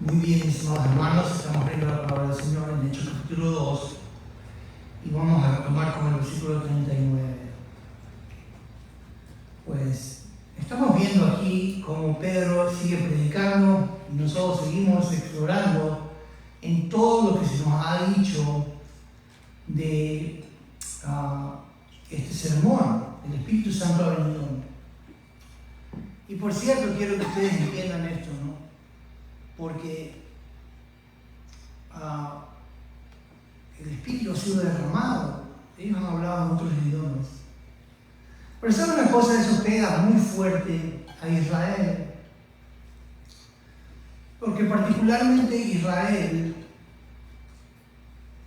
Muy bien, estimados hermanos, estamos viendo la palabra del Señor en Hechos capítulo 2 y vamos a retomar con el versículo 39. Pues estamos viendo aquí cómo Pedro sigue predicando y nosotros seguimos explorando en todo lo que se nos ha dicho de este sermón. El Espíritu Santo ha venido. Y por cierto, quiero que ustedes entiendan esto, ¿no? Porque el Espíritu ha sido derramado. Ellos han hablado en otros idiomas. Pero ¿saben una cosa? Eso pega muy fuerte a Israel. Porque particularmente Israel,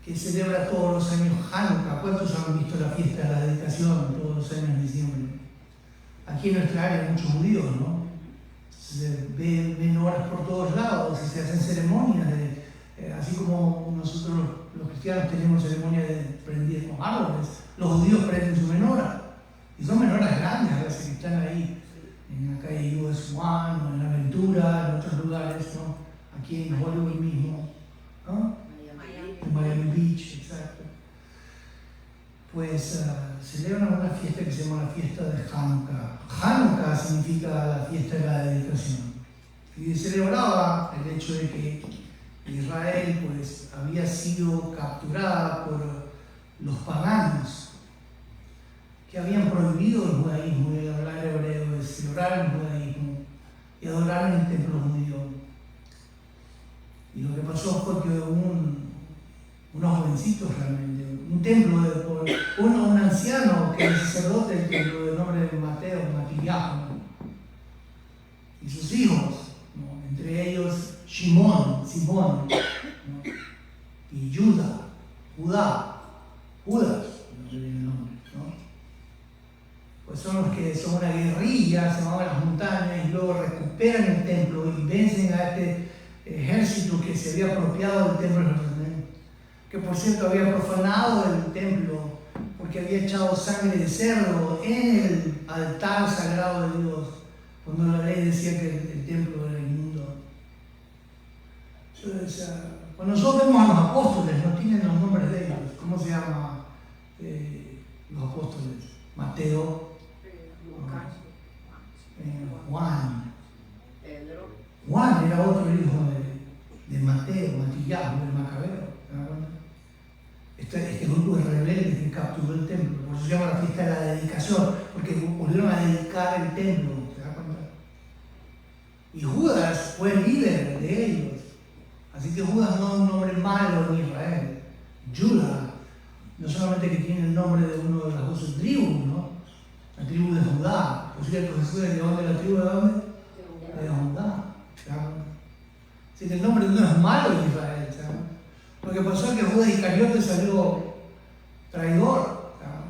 que celebra todos los años Hanukkah. ¿Cuántos han visto la fiesta de la dedicación todos los años en diciembre? Aquí en nuestra área hay muchos judíos, ¿no? Se ven horas por todos lados y se hacen ceremonias, así como nosotros los cristianos tenemos ceremonias de prender con árboles, los judíos prenden su menora. Y son menoras grandes a veces que están ahí, en la calle US One, o en La Aventura, en otros lugares, ¿no? Aquí en Hollywood mismo, ¿no? En Miami Beach, exacto. Pues celebran una fiesta que se llama la fiesta de Hanukkah. Hanukkah significa la fiesta de la dedicación. Y celebraba el hecho de que Israel pues, había sido capturada por los paganos que habían prohibido el judaísmo, el hablar hebreo, de celebrar el judaísmo y adorar en el templo judío. Y lo que pasó fue que unos jovencitos realmente, un templo, un anciano que es sacerdote del templo de nombre de Matías, y sus hijos, ¿no? Entre ellos Simón, ¿no? Y Judas, no sé bien el nombre, ¿no? Pues son los que son una guerrilla, se van a las montañas y luego recuperan el templo y vencen a este ejército que se había apropiado del templo de Jerusalén, que por cierto había profanado el templo porque había echado sangre de cerdo en el altar sagrado de Dios, cuando la ley decía que el templo era inmundo. Entonces, cuando nosotros vemos a los apóstoles, no tienen los nombres de ellos. ¿Cómo se llama los apóstoles? Mateo, Juan. Juan era otro hijo de Mateo, Matías, el Macabeo. Este grupo de rebeldes que capturó el templo, por eso se llama la fiesta de la dedicación, porque volvieron a dedicar el templo, ¿se da cuenta? Y Judas fue el líder de ellos, así que Judas no es un nombre malo en Israel. Judas, no solamente que tiene el nombre de uno de las 12 tribus, ¿no? La tribu de Judá. Por cierto, Jesús es de dónde, la tribu de dónde? De Judá, ¿se da cuenta? Así que el nombre no es malo en Israel, ¿se da cuenta? Lo que pasó es que Judas Iscariote salió traidor, ¿sabes?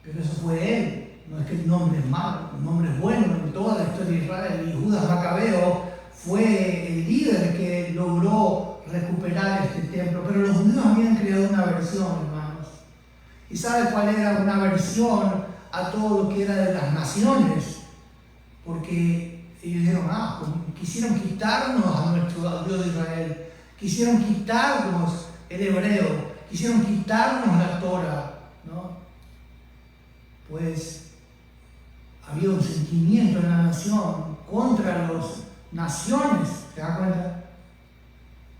Pero eso fue él. No es que el nombre es malo, el nombre es bueno en toda la historia de Israel. Y Judas Macabeo fue el líder que logró recuperar este templo. Pero los judíos habían creado una versión, hermanos. ¿Y sabe cuál era una versión a todo lo que era de las naciones? Porque ellos dijeron, quisieron quitarnos a nuestro Dios de Israel. Quisieron quitarnos el hebreo, quisieron quitarnos la Torah, ¿no? Pues había un sentimiento en la nación contra las naciones, ¿te das cuenta?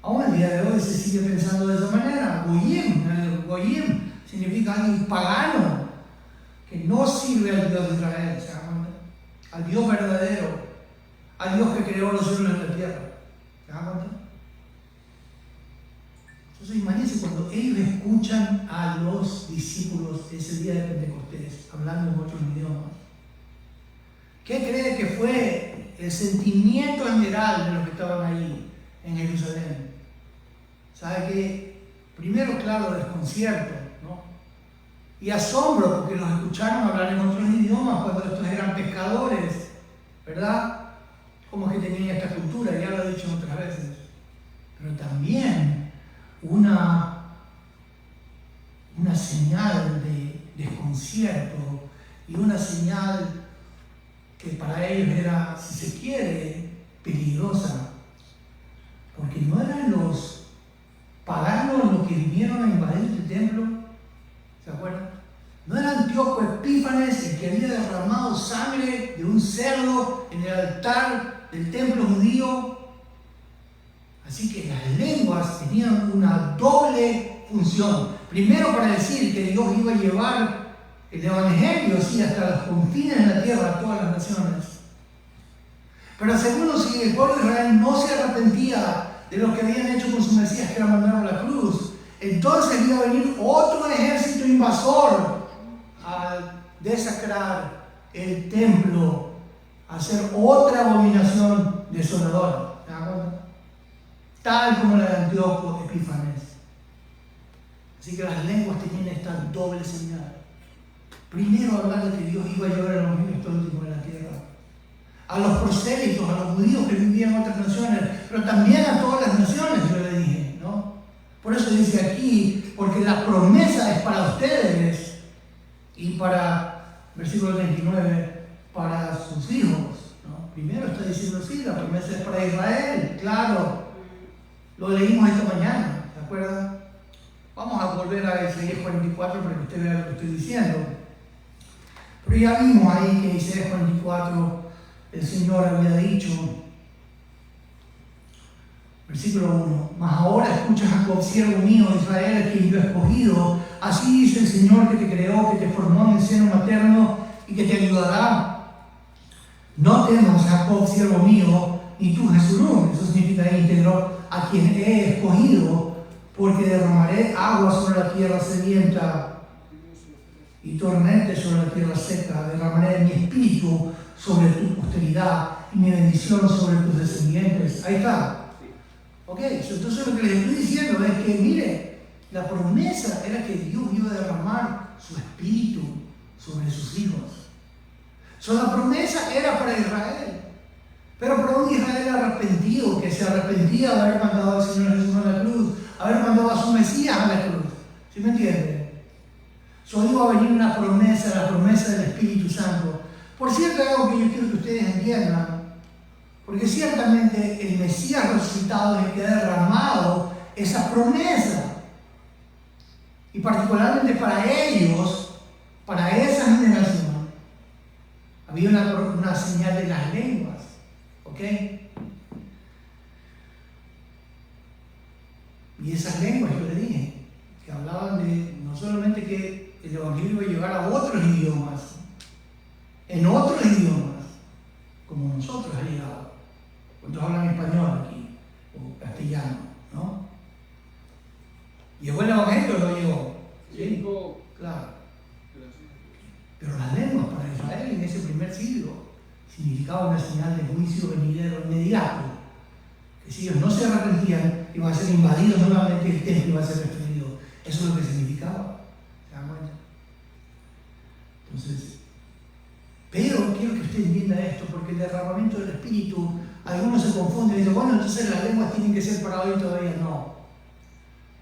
Aún el día de hoy se sigue pensando de esa manera. Goyim significa alguien pagano, que no sirve al Dios de Israel, ¿se da cuenta? Al Dios verdadero, al Dios que creó los cielos y la tierra, ¿se da cuenta? Entonces imagínense cuando ellos escuchan a los discípulos ese día de Pentecostés hablando en otros idiomas. ¿Qué cree que fue el sentimiento general de los que estaban ahí en Jerusalén? ¿Sabe qué? Primero, claro, desconcierto, ¿no? Y asombro porque los escucharon hablar en otros idiomas cuando estos eran pescadores, ¿verdad? Como que tenían esta cultura, ya lo he dicho otras veces. Pero también una señal de desconcierto y una señal que para ellos era, si se quiere, peligrosa, porque no eran los paganos los que vinieron a invadir el templo, ¿se acuerdan? No era Antíoco Epífanes el que había derramado sangre de un cerdo en el altar del templo judío. Así que las lenguas tenían una doble función. Primero, para decir que Dios iba a llevar el evangelio hasta los confines de la tierra a todas las naciones. Pero segundo, si el pueblo de Israel no se arrepentía de lo que habían hecho con su Mesías, que era mandar a la cruz, entonces iba a venir otro ejército invasor a desacrar el templo, a hacer otra abominación desoladora. ¿Se dan cuenta? Tal como la de Antíoco Epífanes. Así que las lenguas tenían esta doble señal. Primero, hablar de que Dios iba a llevar el evangelio hasta el último de la tierra, a los prosélitos, a los judíos que vivían en otras naciones, pero también a todas las naciones, yo le dije, ¿no? Por eso dice aquí, porque la promesa es para ustedes y para, versículo 29, para sus hijos, ¿no? Primero está diciendo, sí, la promesa es para Israel, claro, lo leímos esta mañana, ¿se acuerdan? Vamos a volver a Isaías 44 para que usted vea lo que estoy diciendo. Pero ya vimos ahí que Isaías 44, el Señor había dicho, versículo 1, mas ahora escucha Jacob, siervo mío, Israel, a quien yo he escogido. Así dice el Señor que te creó, que te formó en el seno materno y que te ayudará. No temas, Jacob, siervo mío, ni tú, Jesurún, eso significa íntegro, a quien he escogido, porque derramaré agua sobre la tierra sedienta y torrentes sobre la tierra seca. Derramaré mi espíritu sobre tu posteridad y mi bendición sobre tus descendientes. Ahí está. Ok, entonces lo que les estoy diciendo es que, mire, la promesa era que Dios iba a derramar su espíritu sobre sus hijos. La promesa era para Israel, pero para un Israel arrepentido, que se arrepentía de haber mandado al Señor Jesús a la cruz, haber mandado a su Mesías a la cruz. ¿Sí me entienden? Iba a venir una promesa, la promesa del Espíritu Santo. Por cierto, hay algo que yo quiero que ustedes entiendan, porque ciertamente el Mesías resucitado es el que ha derramado esa promesa. Y particularmente para ellos, para esa generación, había una señal de las lenguas. ¿Ok? Y esas lenguas, yo le dije, que hablaban de no solamente que el evangelio iba a llegar a otros idiomas, en otros idiomas, como nosotros ha llegado. ¿Cuántos hablan español aquí? O castellano, ¿no? ¿Llegó el evangelio o no llegó? Sí, claro. Pero las lenguas para Israel en ese primer siglo significaba una señal de juicio venidero inmediato. Que si ellos no se arrepentían, iban a ser invadidos nuevamente y el templo iba a ser destruido. Eso es lo que significaba. ¿Se dan cuenta? Entonces, pero quiero que usted entienda esto, porque el derramamiento del Espíritu, algunos se confunden y dicen, bueno, entonces las lenguas tienen que ser para hoy todavía. No.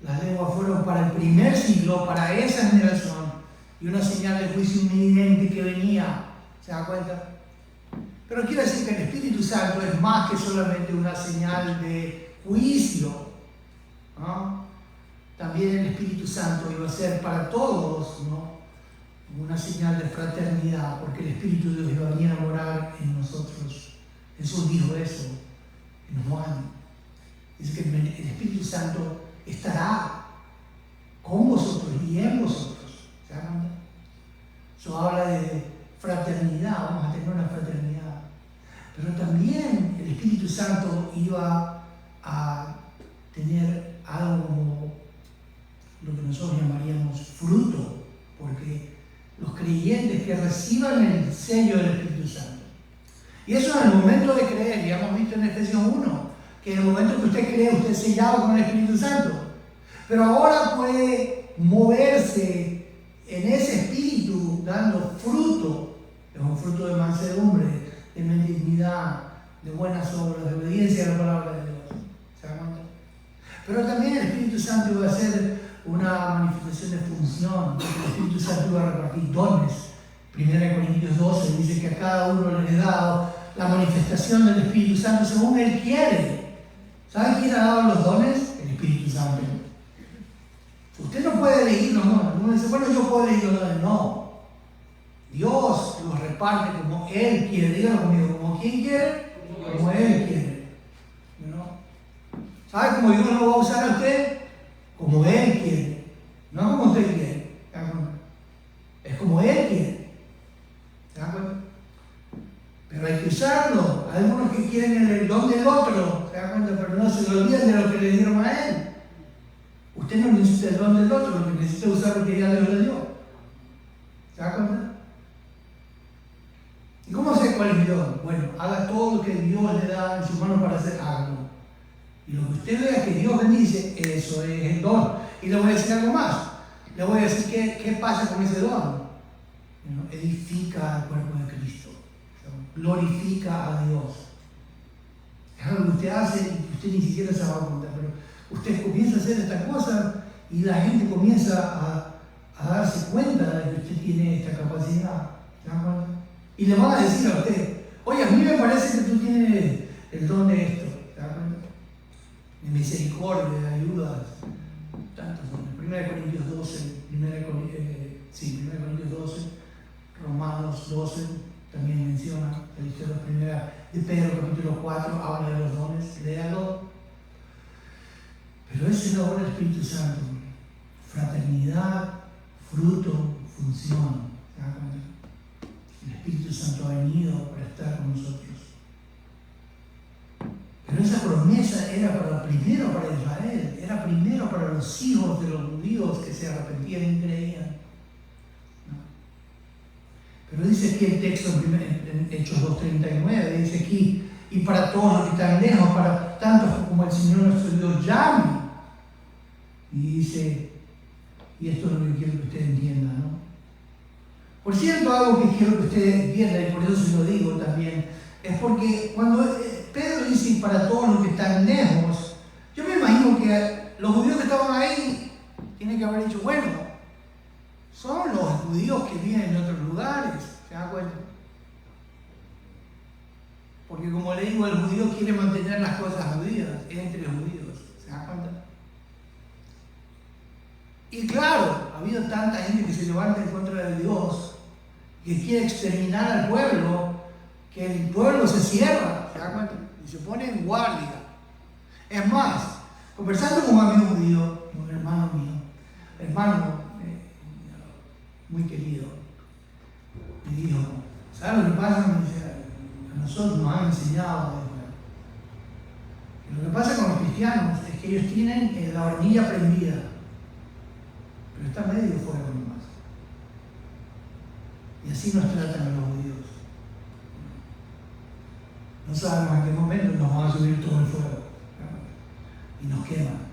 Las lenguas fueron para el primer siglo, para esa generación, y una señal de juicio inminente que venía. ¿Se dan cuenta? Pero quiero decir que el Espíritu Santo es más que solamente una señal de juicio, ¿no? También el Espíritu Santo iba a ser para todos, ¿no?, una señal de fraternidad, porque el Espíritu de Dios iba a venir a morar en nosotros. Jesús dijo eso en Juan. Dice que el Espíritu Santo estará con vosotros y en vosotros. ¿Se dan cuenta? Eso habla de fraternidad, vamos a tener una fraternidad. Pero también el Espíritu Santo iba a tener algo como lo que nosotros llamaríamos fruto, porque los creyentes que reciban el sello del Espíritu Santo, y eso en el momento de creer, ya hemos visto en Efesios 1, que en el momento que usted cree, usted es sellado con el Espíritu Santo, pero ahora puede moverse en ese Espíritu dando fruto. Es un fruto de mansedumbre, de benignidad, de buenas obras, de obediencia a la palabra de Dios. ¿Se dan cuenta? Pero también el Espíritu Santo iba a ser una manifestación de función, porque el Espíritu Santo iba a repartir dones. 1 Corintios 12 dice que a cada uno le he dado la manifestación del Espíritu Santo según Él quiere. ¿Sabe quién ha dado los dones? El Espíritu Santo. Usted no puede elegir los dones. Uno dice, bueno, yo puedo elegir los dones. No. Dios los reparte como Él quiere. Díganlo conmigo, como ¿quién quiere? Como Él quiere. ¿No? ¿Sabe cómo Dios lo va a usar a usted? Como Él quiere. No como usted quiere. Es como Él quiere. ¿Se dan cuenta? Pero hay que usarlo. Hay algunos que quieren el don del otro, ¿se dan cuenta? Pero no se olvidan de lo que le dieron a Él. Usted no necesita el don del otro, lo que necesita es usar lo que ya Dios le dio. ¿Se da cuenta? ¿Y cómo sé cuál es mi don? Bueno, haga todo lo que Dios le da en sus manos para hacer algo. Y lo que usted vea que Dios bendice, eso es el don. Y le voy a decir algo más. Le voy a decir qué pasa con ese don. Edifica al cuerpo de Cristo. Glorifica a Dios. Es algo que usted hace y que usted ni siquiera se va a contar, pero usted comienza a hacer esta cosa y la gente comienza a darse cuenta de que usted tiene esta capacidad. Y le van a decir a usted, oye, a mí me parece que tú tienes el don de esto. ¿Se da cuenta? De misericordia, de ayuda, tantos dones. 1 Corintios 12, 1 Corintios 12, Romanos 12, también menciona la historia primera de Pedro, capítulo 4, habla de los dones, léalo. Pero esa es la obra del Espíritu Santo. Fraternidad, fruto, función. ¿Se da cuenta? El Espíritu Santo ha venido para estar con nosotros. Pero esa promesa era primero para Israel, era primero para los hijos de los judíos que se arrepentían y creían. ¿No? Pero dice aquí el texto en Hechos 2:39, dice aquí, y para todos los que están lejos, para tantos como el Señor nuestro Dios llame. Y dice, y esto es lo que quiero que usted entienda, ¿no? Por cierto, algo que quiero que usted entienda, y por eso se lo digo también, es porque cuando Pedro dice para todos los que están lejos, yo me imagino que los judíos que estaban ahí tienen que haber dicho, bueno, son los judíos que viven en otros lugares, ¿se dan cuenta? Porque como le digo, el judío quiere mantener las cosas judías entre judíos, ¿se dan cuenta? Y claro, ha habido tanta gente que se levanta en contra de Dios, que quiere exterminar al pueblo, que el pueblo se cierra, ¿se da cuenta? Y se pone en guardia. Es más, conversando con un amigo judío, un hermano mío, muy querido, me dijo, ¿sabes lo que pasa? Me dice, a nosotros nos han enseñado, lo que pasa con los cristianos es que ellos tienen la hornilla prendida, pero está medio fuego nomás. Y así nos tratan a los judíos. No sabemos en qué momento nos van a subir todo el fuego, ¿no? Y nos queman.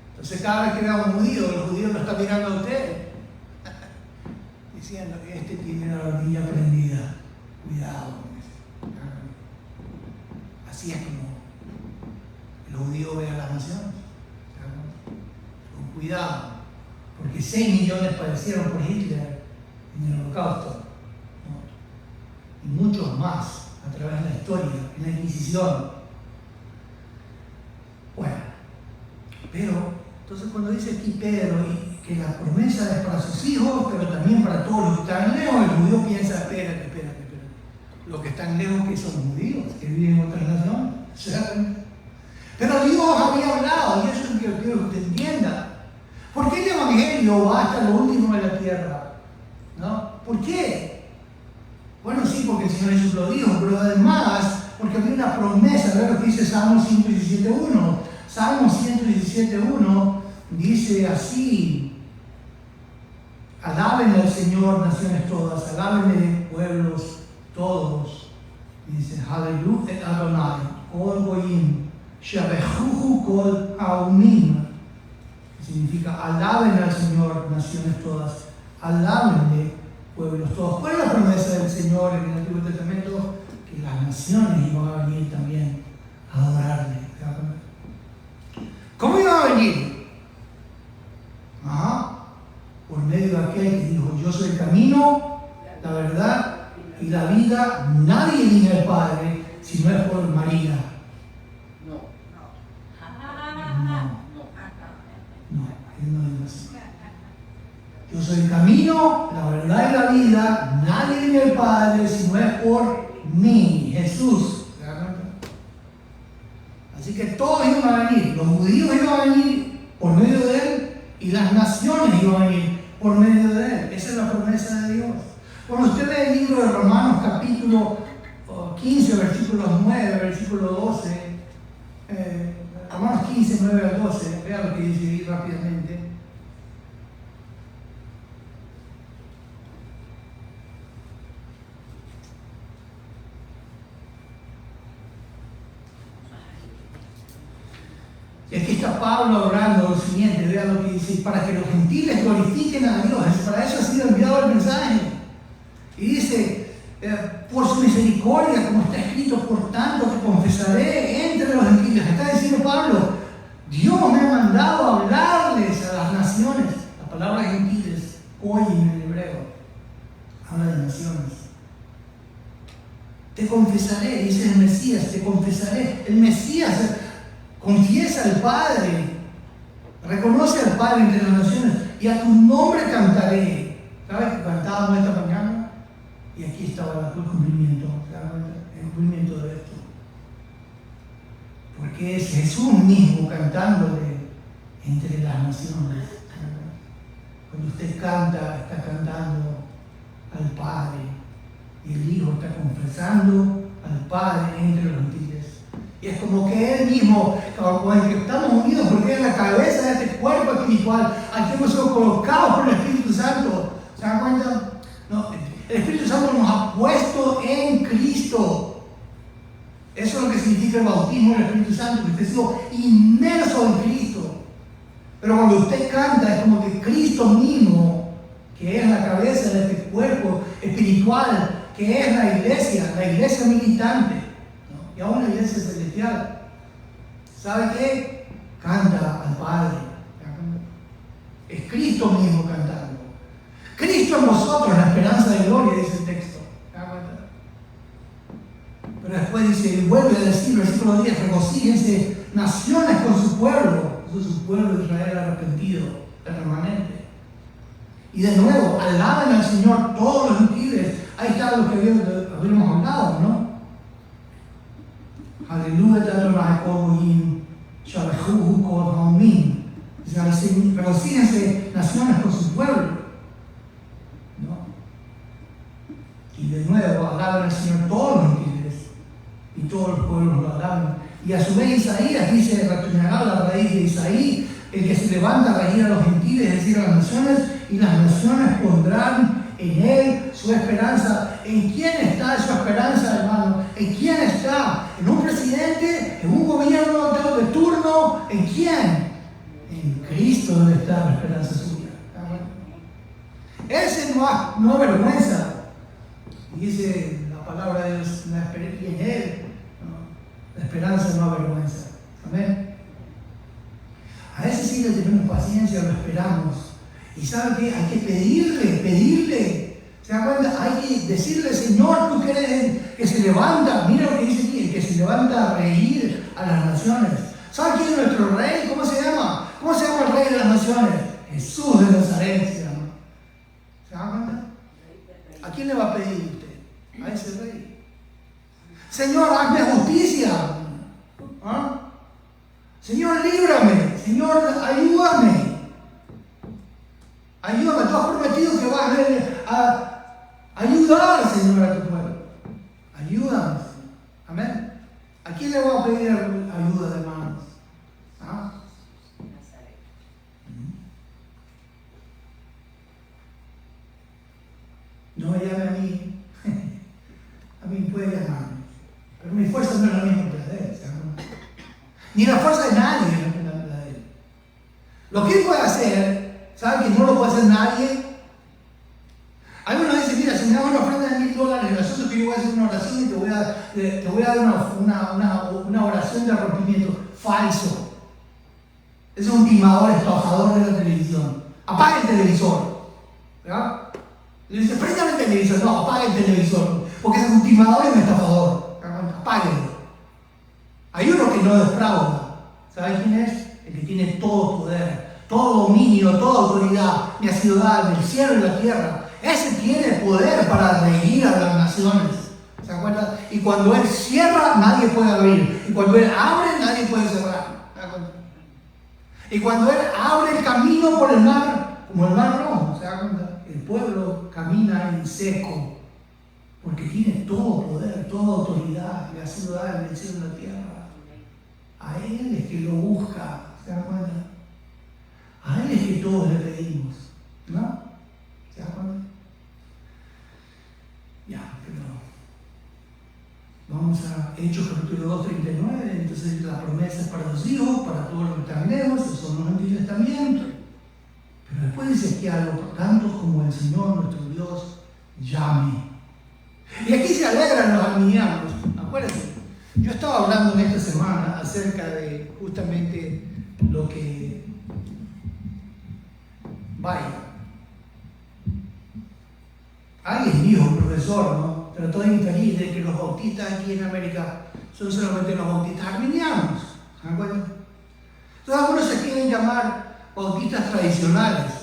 Entonces cada vez que veamos un judío, el judío lo está mirando a usted, diciendo que este tiene la hornilla prendida. Cuidado con eso. Así es como el judío ve a las naciones. Con cuidado, porque 6 millones padecieron por Hitler en el Holocausto, ¿no? Y muchos más a través de la historia, en la Inquisición. Bueno, pero entonces cuando dice aquí Pedro que la promesa es para sus hijos, pero también para todos los que están lejos, el judío piensa, espérate. Los que están lejos, que son judíos, que viven en otras naciones. Pero Dios había hablado, y eso es lo que yo quiero que usted entienda. ¿Por qué el Evangelio va hasta lo último de la tierra? ¿No? ¿Por qué? Bueno, sí, porque el Señor Jesús lo dijo, pero además, porque había una promesa. Ve lo que dice Salmo 117.1. Salmo 117.1 dice así: alábenle al Señor, naciones todas, alábenle pueblos todos. Dice, Hallelujah Adonai, Kol Goyim, Shabehuhu Kol Haumim. Significa, alaben al Señor, naciones todas, alábenle pueblos todos. ¿Cuál es la promesa del Señor en el Antiguo Testamento? Que las naciones iban a venir también a adorarle. ¿Cómo iban a venir? Por medio de aquel que dijo, yo soy el camino, la verdad y la vida. viene al Padre si no es por María. No, Él no dijo así. Yo soy el camino, la verdad y la vida. Nadie viene al Padre si no es por mí, Jesús. Así que todos iban a venir. Los judíos iban a venir por medio de Él y las naciones iban a venir por medio de Él. Esa es la promesa de Dios. Cuando usted lee el libro de Romanos capítulo 15, versículos 9, versículo 12, Romanos 15, 9 al 12, vea lo que dice ahí rápidamente. Y aquí está Pablo hablando lo siguiente, vean lo que dice, para que los gentiles glorifiquen a Dios, para eso ha sido enviado el mensaje. Y dice, por su misericordia, como está escrito, por tanto te confesaré entre los gentiles. Está diciendo Pablo, Dios me ha mandado a hablarles a las naciones. La palabra gentiles, hoy en el hebreo, habla de naciones. Te confesaré, dice el Mesías, te confesaré. El Mesías confiesa al Padre, reconoce al Padre entre las naciones, y a tu nombre cantaré. ¿Sabes que cantábamos esta mañana? Y aquí estaba el cumplimiento, el cumplimiento de esto. Porque es Jesús mismo cantándole entre las naciones. Cuando usted canta, está cantando al Padre, y el Hijo está confesando al Padre entre los gentiles. Y es como que Él mismo, con el que estamos unidos, porque es la cabeza de este cuerpo espiritual, aquí hemos sido colocados por el Espíritu Santo. ¿Se dan cuenta? No, el Espíritu Santo nos ha puesto en Cristo. Eso es lo que significa el bautismo del Espíritu Santo, que usted ha sido inmerso en Cristo. Pero cuando usted canta, es como que Cristo mismo, que es la cabeza de este cuerpo espiritual, que es la iglesia militante, ¿no? Y aún la iglesia celestial, ¿sabe qué? Canta al Padre. Es Cristo mismo cantando. Cristo en vosotros, la esperanza de gloria, dice el texto. Pero después dice, y vuelve a decir, versículo 10, regocíjense naciones con su pueblo. Eso es su pueblo de Israel arrepentido, el remanente. Y de nuevo, alaben al Señor todos los gentiles. Ahí está lo que habíamos hablado, ¿no? Aleluya, regocíjense naciones con su pueblo, ¿no? Y de nuevo, alaben al Señor todos los gentiles, y todos los pueblos lo alaban. Y a su vez Isaías dice, retoñará la raíz de Isaí, el que se levanta a regir a los gentiles, es decir, a las naciones, y las naciones pondrán en él su esperanza. ¿En quién está su esperanza, hermano? ¿En quién está? ¿En un presidente? ¿En un gobierno de turno? ¿En quién? En Cristo debe estar la esperanza suya. Ese no avergüenza. Dice la palabra de Dios, y en él, ¿no? La esperanza no avergüenza. Amén. A ese sí le tenemos paciencia, lo esperamos. Y ¿sabe qué? Hay que pedirle. ¿Se dan cuenta? Hay que decirle, Señor, tú que eres el que se levanta. Mira lo que dice aquí, el que se levanta a reír a las naciones. ¿Sabe quién es nuestro rey? ¿Cómo se llama? ¿Cómo se llama el rey de las naciones? Jesús de Nazaret se llama. ¿Se dan cuenta? ¿A quién le va a pedir usted? A ese rey. Señor, hazme justicia. ¿Ah? Señor, líbrame. Señor, ayúdame. Ayúdame. Tú has prometido que vas a ayudar, Señor, a tu pueblo. Ayúdame. Amén. ¿A quién le voy a pedir ayuda, hermanos? ¿Ah? No me llame a mí. A mí puede llamarme. Pero mi fuerza no es la misma que la de él. Ni la fuerza de nadie es la de él. Lo que él puede hacer, ¿sabe que no lo puede hacer nadie? Algunos dicen, mira, si me das una ofrenda de $1000, el asunto es que yo voy a hacer una oración y te voy a dar una oración de arrepentimiento. Falso. Ese es un timador, estafador de la televisión. Apaga el televisor. ¿Verdad? Le dice, préndame el televisor. No, apaga el televisor. Porque ese es un timador y un estafador. toda autoridad me ha sido dada en el cielo y la tierra. Ese tiene poder para regir a las naciones. ¿Se acuerdan? Y cuando Él cierra, nadie puede abrir. Y cuando Él abre, nadie puede cerrar. ¿Se acuerdan? Y cuando Él abre el camino por el mar, como el mar rojo, ¿se da cuenta? El pueblo camina en seco, porque tiene todo poder, toda autoridad que le ha sido dada en el cielo y la tierra. A Él es que lo busca, ¿se da cuenta? A Él es que todos le pedimos, ¿no? ¿Se da cuenta? Ya, pero vamos a Hechos capítulo 2:39. Entonces la promesa es para los hijos, para todos los que están lejos, esos son los gentiles también. Pero después dice que a los tantos como el Señor nuestro Dios llame. Y aquí se alegran los arminianos. Acuérdense, yo estaba hablando en esta semana acerca de justamente lo que vaya. Alguien dijo, un profesor, ¿no? Trató de inferir de que los bautistas aquí en América son solamente los bautistas arminianos. ¿Se dan cuenta? Entonces algunos se quieren llamar bautistas tradicionales.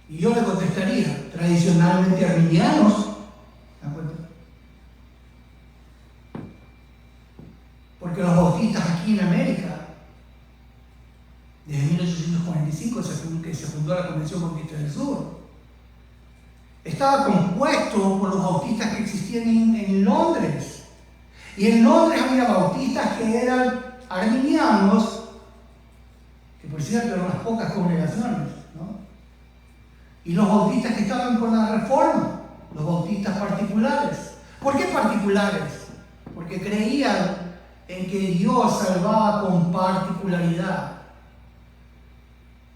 Y yo le contestaría, tradicionalmente arminianos. ¿Se dan cuenta? Porque los bautistas aquí en América, desde 1845, que se fundó la Convención Bautista del Sur, estaba compuesto por los bautistas que existían en Londres. Y en Londres había bautistas que eran arminianos, que por cierto eran unas pocas congregaciones, ¿no? Y los bautistas que estaban con la Reforma, los bautistas particulares. ¿Por qué particulares? Porque creían en que Dios salvaba con particularidad.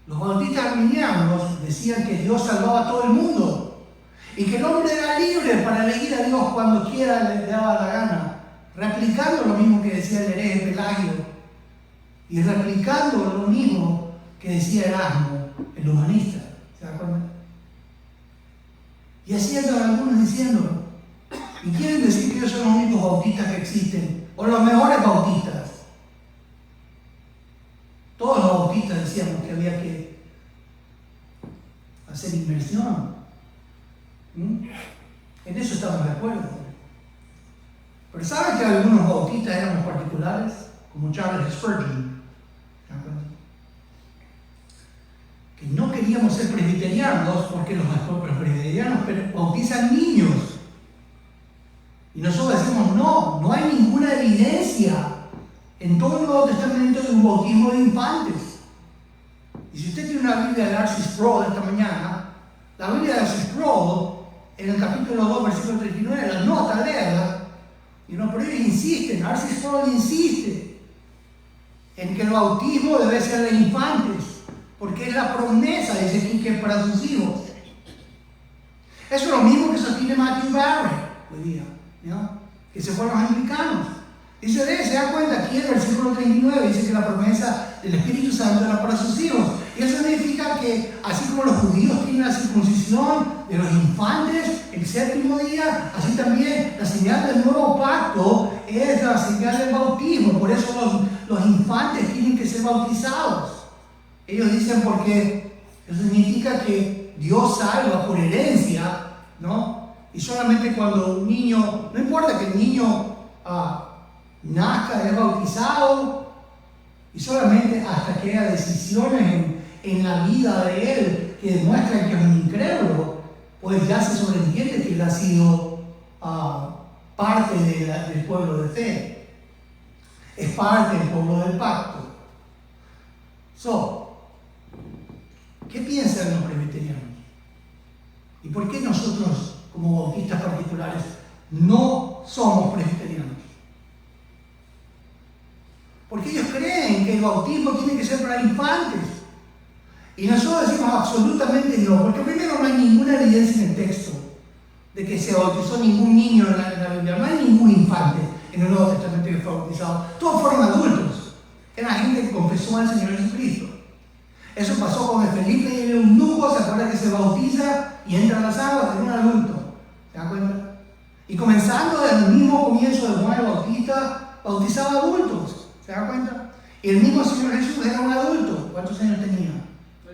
Los bautistas arminianos decían que Dios salvaba a todo el mundo y que el hombre era libre para elegir a Dios cuando quiera le daba la gana, replicando lo mismo que decía el hereje Pelagio y replicando lo mismo que decía Erasmo, el humanista. ¿Se da cuenta? Y así andan algunos diciendo, y quieren decir que ellos son los únicos bautistas que existen, o los mejores bautistas. Todos los bautistas decíamos que había que hacer inmersión. En eso estamos de acuerdo. Pero ¿saben que algunos bautistas éramos particulares? Como Charles Spurgeon. ¿Se dan cuenta? Que no queríamos ser presbiterianos porque los presbiterianos bautizan niños. Y nosotros decimos, no hay ninguna evidencia en todo el Nuevo Testamento de un bautismo de infantes. Y si usted tiene una Biblia de R.C. Sproul esta mañana, la Biblia de R.C. Sproul, en el capítulo 2, versículo 39, la nota, léala, pero ellos insisten, R.C. Sproul insiste en que el bautismo debe ser de infantes, porque es la promesa, dice aquí, que es para sus hijos. Eso es lo mismo que sostiene Matthew Barrett hoy día, ¿no? Que se fueron los anglicanos. Dice, se da cuenta aquí en el versículo 39, dice que la promesa del Espíritu Santo era para sus hijos. Y eso significa que así como los judíos tienen la circuncisión de los infantes el séptimo día, así también la señal del nuevo pacto es la señal del bautismo. Por eso los infantes tienen que ser bautizados. Ellos dicen porque eso significa que Dios salva por herencia, ¿no? Y solamente cuando un niño, no importa que el niño nazca, es bautizado, y solamente hasta que haya decisiones en la vida de él que demuestran que es un incrédulo, pues ya se sobreentiende que él ha sido parte del pueblo de fe, es parte del pueblo del pacto. ¿Qué piensan los presbiterianos? ¿Y por qué nosotros, como bautistas particulares, no somos presbiterianos? Porque ellos creen que el bautismo tiene que ser para infantes. Y nosotros decimos absolutamente no, porque primero no hay ninguna evidencia en el texto de que se bautizó ningún niño en la Biblia. No hay ningún infante en el Nuevo Testamento que fue bautizado. Todos fueron adultos. Era gente que confesó al Señor Jesucristo. Eso pasó con el Felipe y el eunuco. ¿Se acuerdan que se bautiza y entra a las aguas? Era un adulto. ¿Se dan cuenta? Y comenzando desde el mismo comienzo de Juan el Bautista, bautizaba adultos. ¿Se dan cuenta? Y el mismo Señor Jesús era un adulto. ¿Cuántos años tenía?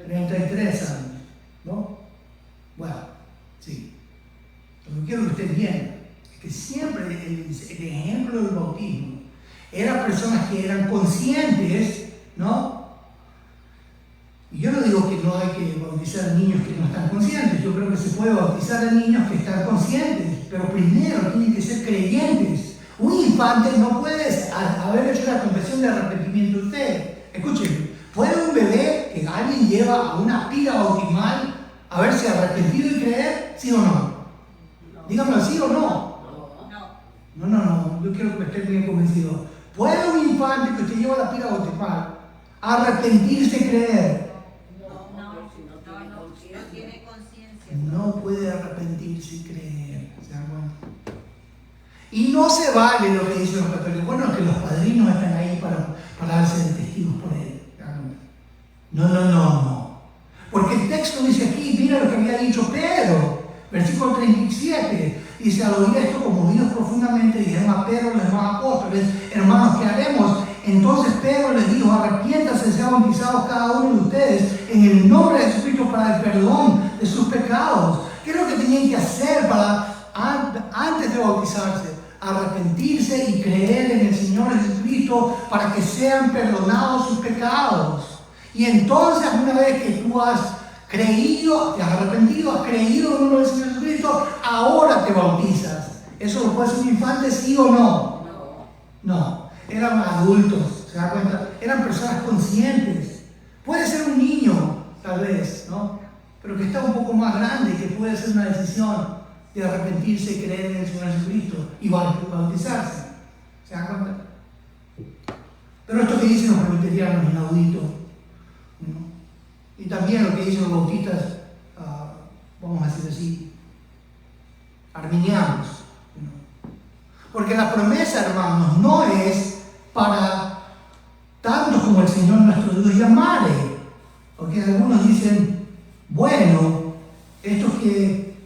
33 años, ¿no? Bueno, sí. Lo que quiero que usted entienda es que siempre el ejemplo del bautismo eran personas que eran conscientes, ¿no? Y yo no digo que no hay que bautizar a niños que no están conscientes. Yo creo que se puede bautizar a niños que están conscientes, pero primero tienen que ser creyentes. Un infante no puede haber hecho la confesión de arrepentimiento de usted. Escúcheme, ¿puede un bebé que alguien lleva a una pila bautismal haberse arrepentido y creer? ¿Sí o no? Dígamelo, ¿sí o no? No, yo quiero que esté bien convencido. ¿Puede un infante que usted lleva a la pila bautismal arrepentirse y creer? No tiene conciencia. No puede arrepentirse y creer. ¿Se dan cuenta? Y no se vale lo que dicen los católicos. Bueno, que los padrinos están ahí para darse de testigos por él. No. Porque el texto dice aquí, mira lo que había dicho Pedro, versículo 37. Dice, al oír esto, conmovidos profundamente, dijeron a Pedro y los demás apóstoles, hermanos, ¿qué haremos? Entonces Pedro les dijo, arrepiéntanse, sean bautizados cada uno de ustedes en el nombre de Jesucristo para el perdón de sus pecados. ¿Qué es lo que tenían que hacer antes de bautizarse? Arrepentirse y creer en el Señor Jesucristo para que sean perdonados sus pecados. Y entonces, una vez que tú has creído, te has arrepentido, has creído en uno del Señor Jesucristo, ahora te bautizas. ¿Eso lo puede ser un infante, sí o no? No. Eran adultos, ¿se da cuenta? Eran personas conscientes. Puede ser un niño, tal vez, ¿no? Pero que está un poco más grande y que puede hacer una decisión de arrepentirse y creer en el Señor Jesucristo y bautizarse. ¿Se dan cuenta? Pero esto que dicen los presbiterianos inauditos, ¿no? Y también lo que dicen los bautistas, vamos a decir así, arminianos, ¿no? Porque la promesa, hermanos, no es para tantos como el Señor nuestro Dios llamare. Porque algunos dicen, bueno, estos que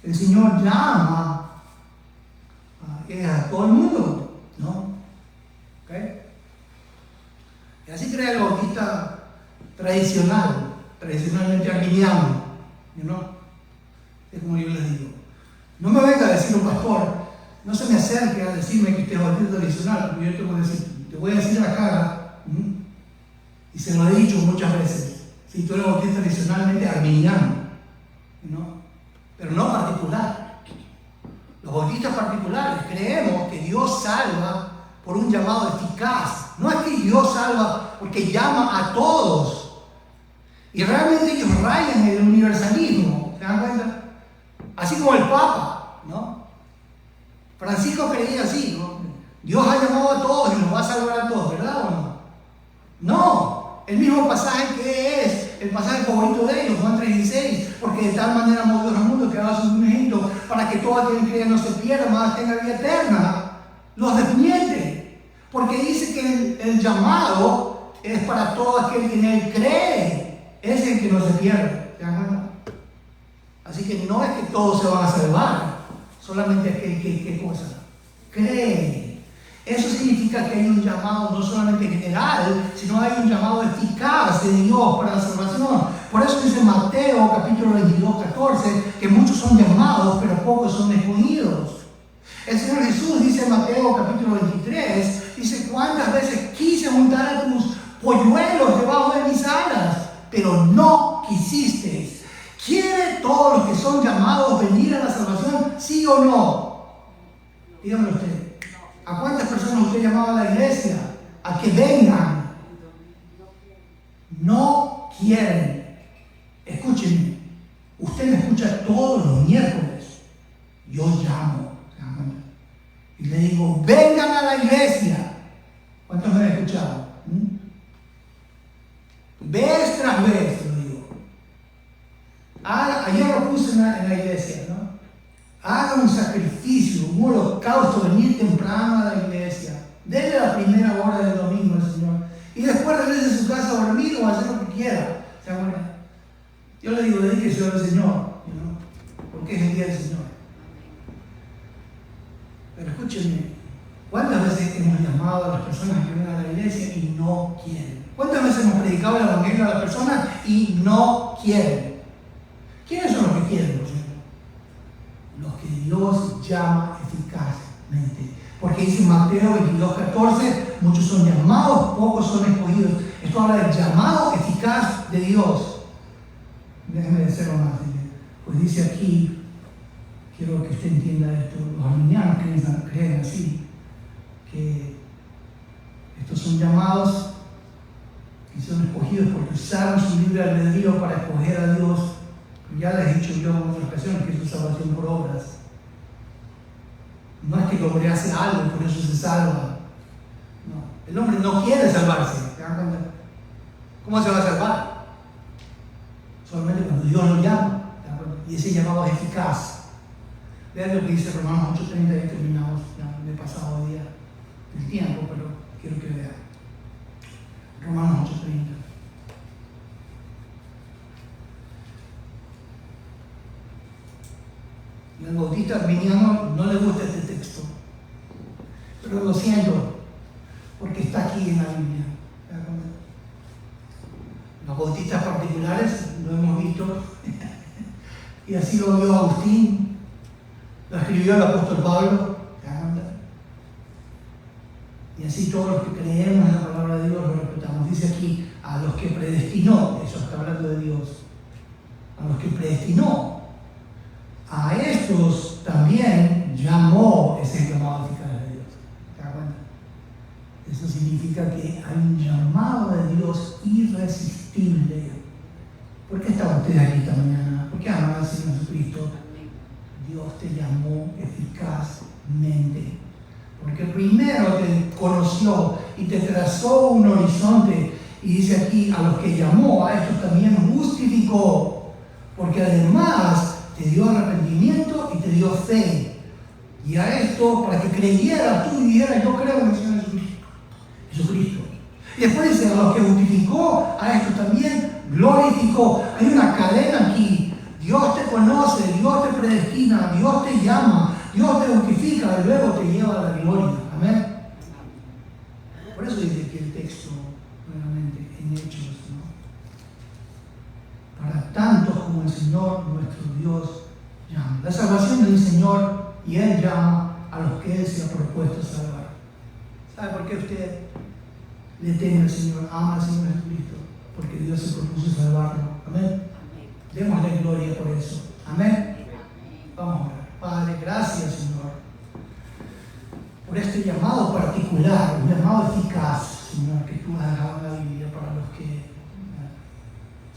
el Señor llama es a todo el mundo, ¿no? ¿Okay? Y así crea el bautista tradicionalmente arminiano, ¿no? Es como yo les digo. No me venga a decir un pastor, no se me acerque a decirme que usted es bautista tradicional, porque yo te voy a decir la cara, y se lo he dicho muchas veces, si tú eres bautista tradicionalmente arminiano, ¿no? Pero no particular. Los bautistas particulares creemos que Dios salva por un llamado eficaz. No es que Dios salva porque llama a todos. Y realmente ellos rayan en el universalismo, ¿se dan cuenta? Así como el Papa, ¿no? Francisco creía así, ¿no? Dios ha llamado a todos y nos va a salvar a todos, ¿verdad o no? No, el mismo pasaje que es el pasaje favorito de ellos, Juan 3:16, porque de tal manera amó Dios al mundo que ha dado su unigénito para que todo aquel que crea no se pierda, mas tenga vida eterna. Los desmiente, porque dice que el llamado es para todo aquel que en él cree, es el que no se pierde. Así que no es que todos se van a salvar, solamente aquel que, ¿qué cosa? Cree. Eso significa que hay un llamado no solamente general, sino hay un llamado eficaz de Dios para la salvación. Por eso dice Mateo capítulo 22:14 que muchos son llamados, pero pocos son escogidos. El Señor Jesús dice en Mateo capítulo 23, dice, ¿cuántas veces quise juntar a tus polluelos debajo de mis alas? Pero no quisisteis. ¿Quiere todos los que son llamados venir a la salvación? ¿Sí o no? Dígame usted. ¿A cuántas personas usted llamaba a la iglesia? A que vengan. No quieren. Escúchenme. Usted me escucha todos los miércoles. Yo llamo. Y le digo, vengan a la iglesia. ¿Cuántos me han escuchado? Vez tras vez, lo digo. Ayer lo puse en la iglesia, ¿no? Haga un sacrificio, un holocausto, venir temprano a la iglesia. Denle la primera hora del domingo al Señor. Y después regrese a su casa a dormir o a hacer lo que quiera. ¿Se acuerdan? Yo le digo, dedíquese al Señor, ¿no? Porque es el día del Señor. Pero escúchenme, ¿cuántas veces veces hemos llamado a las personas que vienen a la iglesia y no quieren? ¿Cuántas veces hemos predicado el evangelio a las personas y no quieren? ¿Quiénes son los que quieren, por ejemplo? Los que Dios llama eficazmente. Porque dice Mateo 22:14, muchos son llamados, pocos son escogidos. Esto habla del llamado eficaz de Dios. Déjenme decirlo más. Pues dice aquí, quiero que usted entienda esto, los arminianos creen así, que estos son llamados y son escogidos porque usaron su libre albedrío para escoger a Dios. Ya les he dicho yo en otras ocasiones que es salvación por obras. No es que el hombre hace algo y por eso se salva. No, el hombre no quiere salvarse. ¿Se dan cuenta? ¿Cómo se va a salvar? Solamente cuando Dios lo llama. Y ese llamado es eficaz. Vean lo que dice Romanos 8:30 y terminamos. Ya me he pasado día el tiempo, pero quiero que vean. Romanos 8:30. Y al bautista arminiano no le gusta este texto, pero lo siento, porque está aquí en la Biblia. Los bautistas particulares lo hemos visto, y así lo vio Agustín, lo escribió el apóstol Pablo, y así todos los que creemos en la palabra de Dios lo respetamos. Dice aquí, a los que predestinó, eso está hablando de Dios, a los que predestinó, a estos también llamó. Ese llamado eficaz de Dios. ¿Te das cuenta? Eso significa que hay un llamado de Dios irresistible. ¿Por qué está usted aquí esta mañana? ¿Por qué aman al Señor Jesucristo? Dios te llamó eficazmente. Porque primero te conoció y te trazó un horizonte. Y dice aquí, a los que llamó, a estos también justificó. Porque además te dio arrepentimiento y te dio fe. Y a esto, para que creyeras tú y dijeras, yo creo en el Señor Jesucristo. Y después dice, a los que justificó, a esto también glorificó. Hay una cadena aquí. Dios te conoce, Dios te predestina, Dios te llama, Dios te justifica y luego te lleva a la gloria. Amén. Por eso dice que el texto, nuevamente, en Hechos, ¿no? Para tantos como el Señor nuestro Dios llama. La salvación del Señor, y Él llama a los que Él se ha propuesto salvar. ¿Sabe por qué usted le teme al Señor, ama al Señor Jesucristo? Porque Dios se propuso salvarlo. Amén. Démosle gloria por eso. Amén. Vamos a orar. Padre, gracias, Señor, por este llamado particular, un llamado eficaz, Señor, que tú has dejado en la Biblia para los que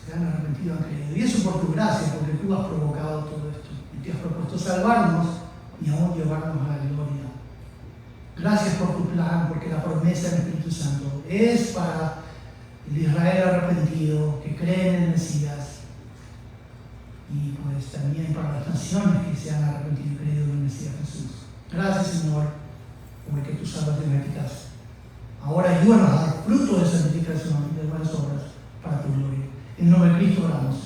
se han arrepentido, han creído. Y eso por tu gracia, porque tú has provocado todo esto. Y te has propuesto salvarnos y aún llevarnos a la gloria. Gracias por tu plan, porque la promesa del Espíritu Santo es para el Israel arrepentido, que cree en el Mesías, y pues también para las naciones que se han arrepentido y creído en el Mesías Jesús. Gracias, Señor, porque tu salvación es eficaz. Ahora ayúdanos a dar fruto de santificación y de buenas obras para tu gloria. En nombre de Cristo oramos.